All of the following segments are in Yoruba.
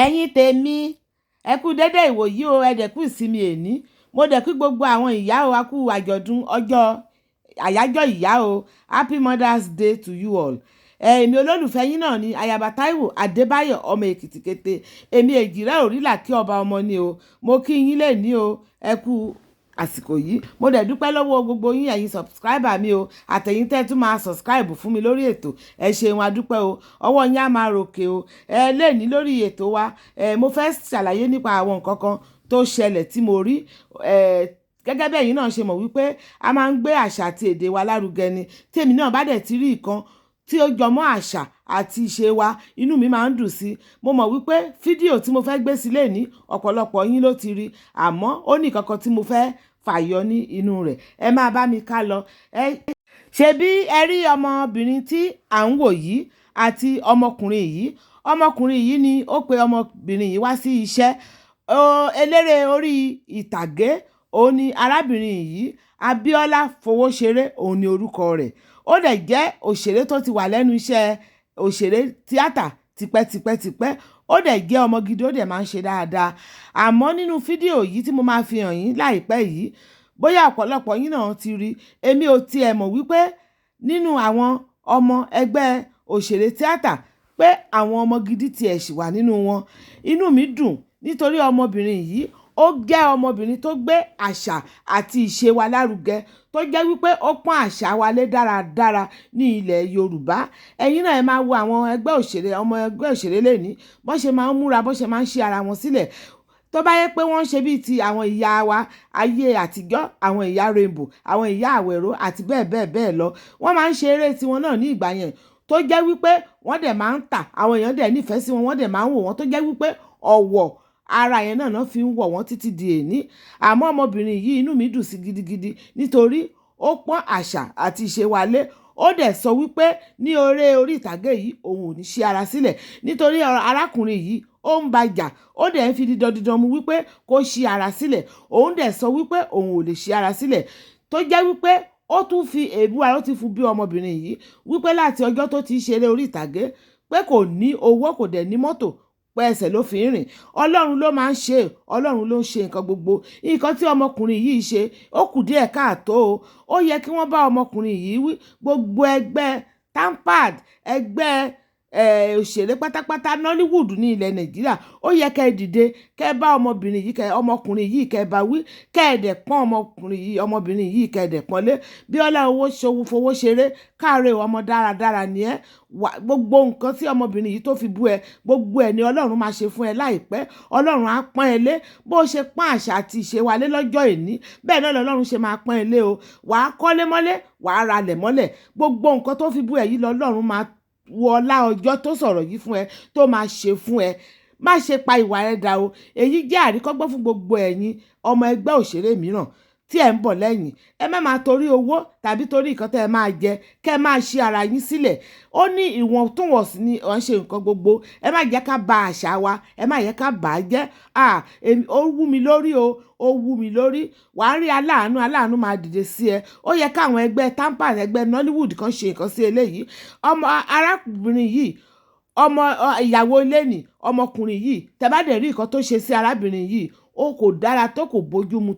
ẹ̀yin tèmi ẹ kú dédé ìwòyí o ẹ dẹ̀ kú ìsinmi èní mo dẹ̀ kí gbogbo àwọn ìyá o a kú àjọ̀dún ọjọ́ àyájọ́ ìyá o happy Mother's Day to you all. Èmi olólùfẹ́ yín náà ni ayaba Táíwò Adébáyọ̀ ọmọ Èkìtì kété èmi èjìrẹ́ òrìlà kí ọba ọmọ ni o mo kí yín lè ní o ẹ kú àsìkò yìí mo dẹ̀ dúpẹ́ lọ́wọ́ gbogbo yín ẹ̀yin subscriber mi o àtẹ̀yin tẹ́ tún máa subscribe fún mi lórí ètò ẹ ṣeun adúpẹ́ o ọwọ́ yín á máa ròkè o ẹ lè ní lórí ètò wa mo fẹ́ ṣàlàyé nípa àwọn nǹkan kan tó ṣẹlẹ̀ tí mo rí gẹ́gẹ́ bẹ́ẹ̀ yín náà ṣe mọ̀ wípé a máa ń gbé àṣà àti èdè wa lárugẹ ni tí èmi náà bá dẹ̀ ti rí nǹkan tí ó jọmọ́ àṣà àti ìṣe wa inú mi máa ń dùn sí mo mọ̀ wípé fídíò tí mo fẹ́ gbé sílẹ̀ ní ọ̀pọ̀lọpọ̀ yín ló ti rí àmọ́ ó ní kankan tí mo fẹ́ fàyọ ní inú rẹ̀ ẹ máa bá mi ká lọ. Ṣebí ẹ rí ọmọbìnrin tí à ń wò yìí àti ọmọkùnrin yìí ni ó pe ọmọbìnrin yìí wá sí iṣẹ́ eléré orí ìtàgé òun ni arábìnrin yìí Abíọ́lá Fowosere òun ni orúkọ rẹ̀ ó dẹ̀ jẹ́ òṣèré tó ti wà lẹ́nu iṣẹ́ òṣèré tíátà tipẹ́tipẹ́tipẹ́ ó dẹ̀ jẹ́ ọmọ gidi ó dẹ̀ máa ń ṣe dáadáa àmọ́ nínú fídíò yìí tí mo máa fi hàn yín láìpẹ́ yìí bóyá ọ̀pọ̀lọpọ̀ yín náà ti rí èmi ò tiẹ̀ mọ̀ wípé nínú àwọn ọmọ ẹgbẹ́ òṣèré tíátà pé àwọn ọmọ gidi tiẹ̀ ṣì wà nínú wọn inú mi dùn nítorí ọmọbìnrin yìí ó jẹ́ ọmọbìnrin tó gbé àṣà àti ìṣe wa lárugẹ tó jẹ́ wípé ó pọ́n àṣà wa lé dáradára ní ilẹ̀ Yorùbá ẹ̀yin náà ẹ máa wo àwọn ọmọ ẹgbẹ́ òṣèré lẹ́ni bó ṣe máa ń múra bó ṣe máa ń ṣe ara wọn sílẹ̀ tó bá yẹ pé wọ́n ń ṣe bíi ti àwọn ìyá wa ayé àtijọ́ àwọn ìyá Rainbow àwọn ìyá Àwẹ̀ró àti bẹ́ẹ̀ bẹ́ẹ̀ bẹ́ẹ̀ lọ wọ́n máa ń ṣe eré tiwọn náà ní ìgbà yẹn tó jẹ́ wípé wọ́n dẹ̀ máa ń tà àwọn èèyàn dẹ̀ nífẹ̀ẹ́ sí wọn wọ́n dẹ̀ máa ń wò wọ́n tó jẹ́ wípé ọ̀wọ̀ ara yẹn náà fi ń wọ̀ wọ́n títí di èní àmọ́ ọmọbìnrin yìí inú mi dùn sí gidigidi nítorí ó pọ́n àṣà àti ìṣe wa lé ó dẹ̀ sọ wípé ní orí ìtàgé yìí òun ò ní ṣí ara sílẹ̀ nítorí arákùnrin yìí ó ń bàjà ó dẹ̀ ń fi dídán mu wípé kó ṣí ara sílẹ̀ òun dẹ̀ sọ wípé òun ò lè ṣí ara sílẹ̀ tó jẹ́ wípé ó tún fi èébú ara ó ti fún bí ọmọbìnrin yìí wípé láti ọjọ́ tó ti ṣeré orí ìtàgé pé kò ní owó kò dẹ̀ ní mọ́tò pé ẹsẹ̀ ló fi ń rìn ọlọ́run ló máa ń ṣe ọlọ́run ló ń ṣe nǹkan gbogbo nǹkan tí ọmọkùnrin yìí ṣe ó kù díẹ̀ káàtó o ó yẹ kí wọ́n bá ọmọkùnrin yìí wí gbogbo ẹgbẹ́ tampad ẹgbẹ́ òṣèré pátápátá Nollywood ní ilẹ̀ Nàìjíríà ó yẹ kẹ́ ẹ dìde kẹ́ ẹ bá ọmọkùnrin yìí kẹ́ ẹ bá wí kẹ́ ẹ dẹ̀ pọ́n ọmọbìnrin yìí kẹ́ ẹ dẹ̀ pọ́nlé Bíọ́lá Fowosere káre ọmọ dáradára ni ẹ́ gbogbo nǹkan tí ọmọbìnrin yìí tó fi bú ẹ gbogbo ẹ ni Ọlọ́run máa ṣe fún ẹ láìpẹ́ Ọlọ́run á pọ́n ẹ lé bó ṣe pọ́n àṣà àti ìṣe wa lé lọ́jọ́ èní bẹ́ẹ̀ náà lọ́lọ́run ṣe máa pọ́n ẹ lé o wàá kọ́lé mọ́lé wàá ralẹ̀ mọ́lẹ̀ gbogbo nǹkan tó fi bú ẹ yìí lọ́lọ́run máa wọlá ọjọ́ tó sọ̀rọ̀ yìí fún ẹ tó máa ṣe fún ẹ má ṣe pa ìwà rẹ dà o èyí jẹ́ àríkọ́gbọ́n fún gbogbo ẹ̀yin ọmọ ẹgbẹ́ òṣèré mìíràn tí ẹ ń bọ̀ lẹ́yìn ẹ má máa torí owó tàbí torí nǹkan tẹ́ ẹ máa jẹ kẹ́ ẹ máa ṣe ara yín sílẹ̀ ó ní ìwọ̀ntúnwọ̀nsì ni ọ̀ ń ṣe nǹkan gbogbo ẹ má jẹ́ ká bà àṣà wa ẹ má yẹ ká bà á jẹ́ ó wú mi lórí o ó wú mi lórí wàá rí aláàánú máa dìde sí ẹ ó yẹ káwọn ẹgbẹ́ tampad ẹgbẹ́ Nollywood kan ṣe nǹkan sí eléyìí ọmọ arákùnrin yìí ọmọ ìyàwó ilé ni ọmọkùnrin yìí tẹ́ bá dẹ̀ rí nǹkan tó ṣe sí arábìnrin yìí ó kò dára tó kò bójúmu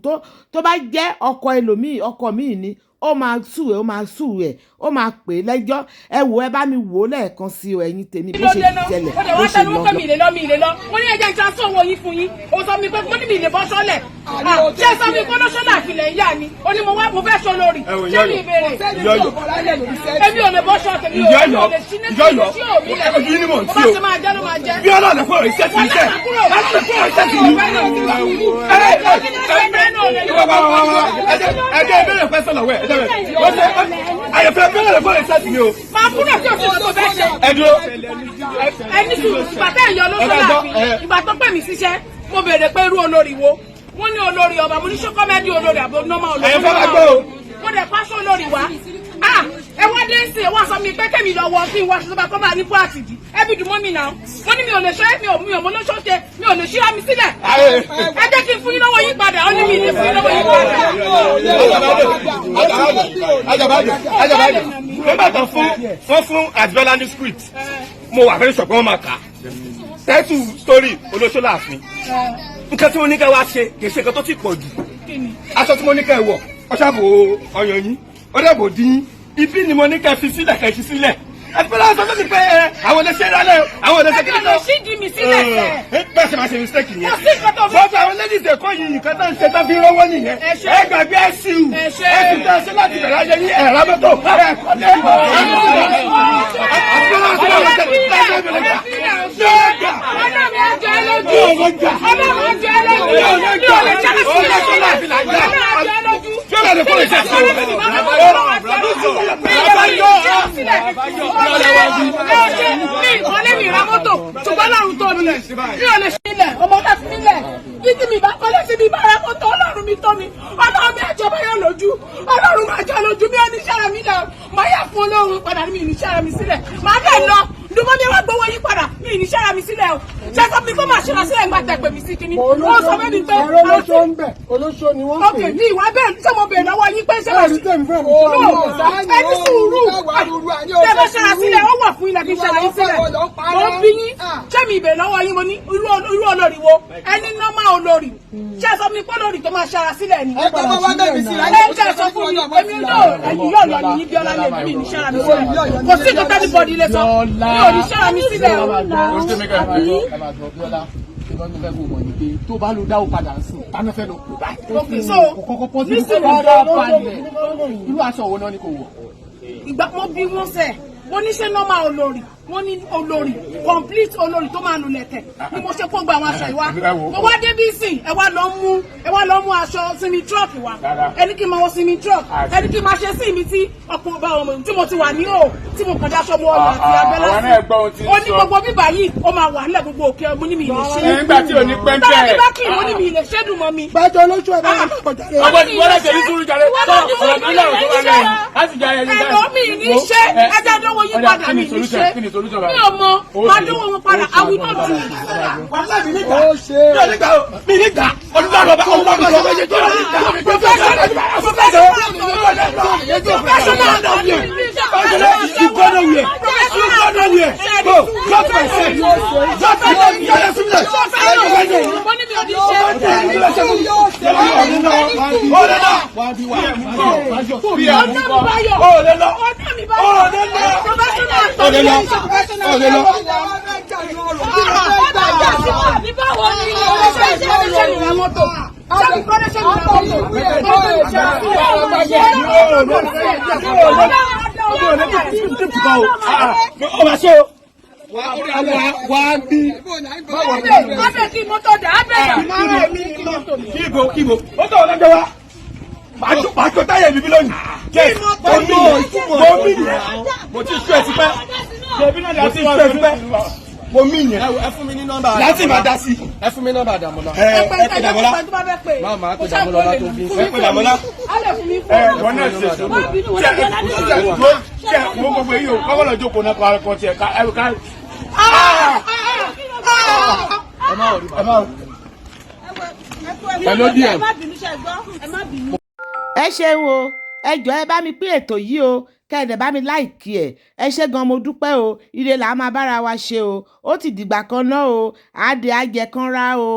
tó bá jẹ́ ọkọ míì ni ó máa sù ẹ̀ ó máa pè é lẹ́jọ́ ẹ wò ẹ bá mi wò ó lẹ́ẹ̀kan sí o ẹ̀yin tèmi bó ṣe jẹlẹ̀ bó ṣe lọ. mo ní ẹjẹ ìta sọ owó yín fún yín o sọ mi pé mo ní mi lè bọ́ sọ́lẹ̀ ṣé sọ mi pé lọ́sọ́lá àfilẹ̀ ìyá mi o ní mo fẹ́ sọ lórí ṣé mi ìbéèrè èmi ò lè bọ́ sọ tèmi ò lè sí ní tí ò mí lẹ̀ mo bá ti máa jẹ́ ló máa jẹ́. bí ọlọ́run fún ọ̀rẹ́ iṣẹ́ ti iṣẹ́ láti fún ọ̀rẹ́ iṣẹ́ ti ní. ẹ̀jẹ̀ ìbéèrè fẹ́ sọ̀rọ̀ wẹ̀ àyẹ̀fẹ́ bẹ́ẹ̀rẹ̀ fún ẹ̀sẹ̀ sí ni o. máa kúrò tí o ṣe tó fẹ́ ṣe. ẹ dúró. ẹni sùn ìgbà tẹ́ ìyọ lọ́sọ̀lá ìgbà tó pè mí síṣẹ́ mo béèrè pé irú olórí wo wọ́n ní olórí ọba mo ní ṣé kọ́mẹ́dì olórí àbò nọ́mà olórí. àyẹ̀fẹ́ máa gbọ́ o. mo dẹ̀ pàṣẹ olórí wa ẹ wá dé sí ẹ wá sọ mi pé kẹ́mi lọ wọ kí n wá ṣe tó bá kọ́ bá ní pọ́àtì dì ẹ bí dùn mọ́ mi náà wọ́n ní mi ò lè ṣe mi ò mọ lóṣọ́ ṣe mi ò lè ṣíra mi sílẹ̀ ẹ jẹ́ kí n fún yín lọ́wọ́ yín padà ó ní mi lè fún yín lọ́wọ́ yín padà. ajabade nígbà tó fún Abiola ní script mo wà fẹ́ẹ́ sọ pé wọ́n máa kà tẹ́tù story olóṣó láàfin nǹkan tí mo ní kẹ́ wá ṣe kì í ṣe nǹkan tó ti pọ̀ jù aṣọ tí mo ní kẹ́ wọ̀ ọṣàbò ọyàn yín ọdẹbò dín ibi ni mo ní kẹ́ fi sílẹ̀ kẹ́ fi sílẹ̀ ẹgbẹ́ láti sọ fún mi pé àwọn ọ̀dẹ́sẹ̀ rálẹ̀ àwọn ọ̀dẹ́sẹ̀ kí ni lọ sí di mi sílẹ̀ sẹ́. bẹ́ẹ̀ ṣe máa ṣe mistake yẹn. kò sí nǹkan tó fi. bọ́ọ̀sì àwọn ladies ẹ̀kọ́ yìí nǹkan tó ń ṣe tó fi rówó nìyẹn. ẹ gbàgbé ẹ̀sìn ẹ̀sìn tó ń ṣe láti bẹ̀rẹ̀ ayé yín ẹ̀rọ mọ́tò ẹ̀kọ́ lé. Ọlẹ́ mi ra mọ́tò ṣùgbọ́n lọ́run tó mi mi ò lè sílẹ̀ ọmọ ọ̀dà fi nílẹ̀ títí mi bá kọ́lé sí mi bá ra mọ́tò ọlọ́run mi tó mi ọlọ́run mi àjọba yóò lójú ọlọ́run máa jọ lójú mi ò ní sára mi lọ máa yà fún olóhùn padà mi ò ní sára mi sílẹ̀ máa bẹ̀ lọ dùnmọ́ mi wá gbowó yín padà mi ò ní sára mi sílẹ̀ o ṣe sọ mi kó máa ṣe sílẹ̀ ńgbà tẹ̀ pè mí sí kinní ó sọ fẹ́ mi pé olóṣó ń bẹ̀ olóṣó ni wọ́n pè é. ní ìwà bẹ́ẹ̀ ṣé mo bèèrè lọ́wọ́ yín pé ṣé mo ẹni tẹ̀mí fẹ́ mi ẹni sùúrù tẹ́ bá ṣara sílẹ̀ ó wà fún ilẹ̀ kí ṣara yín sílẹ̀ mo bí yín ṣé mi ìbèèrè lọ́wọ́ yín mo ní irú olórí wo ẹni nọ́mà olórí ṣé sọ mi pé olórí tó máa ṣara sílẹ̀ ni ẹ jẹ́ sọ fún mi èmi ẹ̀yìn yóò lọ ní Bíọ́lá lè mi ní ṣara mi sílẹ̀ kò sí nǹkan tẹ́lẹ̀ bọ́ọ̀dì lè sọ mi ò ní ṣara mi sílẹ̀ tó bá ló dáwó padà sí tánú fẹ́ lọ pè báyìí. so kọ́kọ́ pọ́ sí rárá balẹ̀ irú aṣọ wo náà ni kò wọ̀. ìgbà mo bí wọn sẹ mo ní ṣe nọ́mà olórí wọ́n ní olórí complete olórí tó máa lulẹ̀ tẹ̀ ni mo ṣe kó gba àwọn aṣọ ìwá mo wá dé bí sìn ẹ wá lọ mú aṣọ sinmi truck wa ẹni kí n máa wọ sinmi truck ẹni kí n máa ṣe sí mi tí ọkùnrin ọba ọmọ tí mo ti wà ní o tí mo kàn dáṣọ mọ ọmọ àti abẹ́lá sí ó ní gbogbo bíbá yìí ó máa wà nílẹ̀ gbogbo òkè ọmọ ní mi lè ṣe nígbà tí ò ní pẹ́ńpẹ́ tọ́lá bá kí ìwọ ní mi lè ṣe dùn mọ́ mi. bájọ olóṣù ẹ̀ bá wà kọjá rẹ̀. ọgbọ́n tí wọ́n lẹ́sẹ̀ ní sùúrù jáde ọ̀rọ̀ nílẹ̀ òtún wà lẹ́yìn láti jẹ́ ayẹyẹ jáde. ẹ̀rọ mi ní ṣe ẹja dánwò yí padà mi ní ṣe mi ò mọ máa dánwò wọn padà àwọn iná tù mí. wàhálà mi nígbà mi nígbà olùkọ́ lọ́ba méjì tó lọ nígbà wá bí abẹ kí mọ́tò dà abẹ kíbo ó tọ̀ lọ́jọ́ wa màá tó táyà ìbí lónìí jẹ́ mo mí nìyẹn mo ti sọ ẹ̀ sí pẹ́ mo ti sọ ẹ̀ sí pẹ́ mo mí nìyẹn ẹ fún mi ní nọ́mbà láti máa dá sí. ẹ fún mi nọ́mbà Dàmọ́lá. ẹ pè Dàmọ́lá máa pè Dàmọ́lá tó bí. ẹ pè Dàmọ́lá wọn náà ṣe sọ tí mo gbogbo yìí o kọ́kọ́ lọ jókòó náà kọ́ ara kan tiẹ̀ ká ẹrù ká. ẹ má wò ẹ ló díẹ̀. ẹ ṣeun o ẹ jọ̀ọ́ ẹ bá mi pín ètò yìí o kẹ́ẹ̀dẹ̀ bá mi láìkí ẹ̀ ẹ ṣé gan mo dúpẹ́ o ire là á máa bára wa ṣe o ó ti dìgbà kan náà o àádé àjẹkánra o.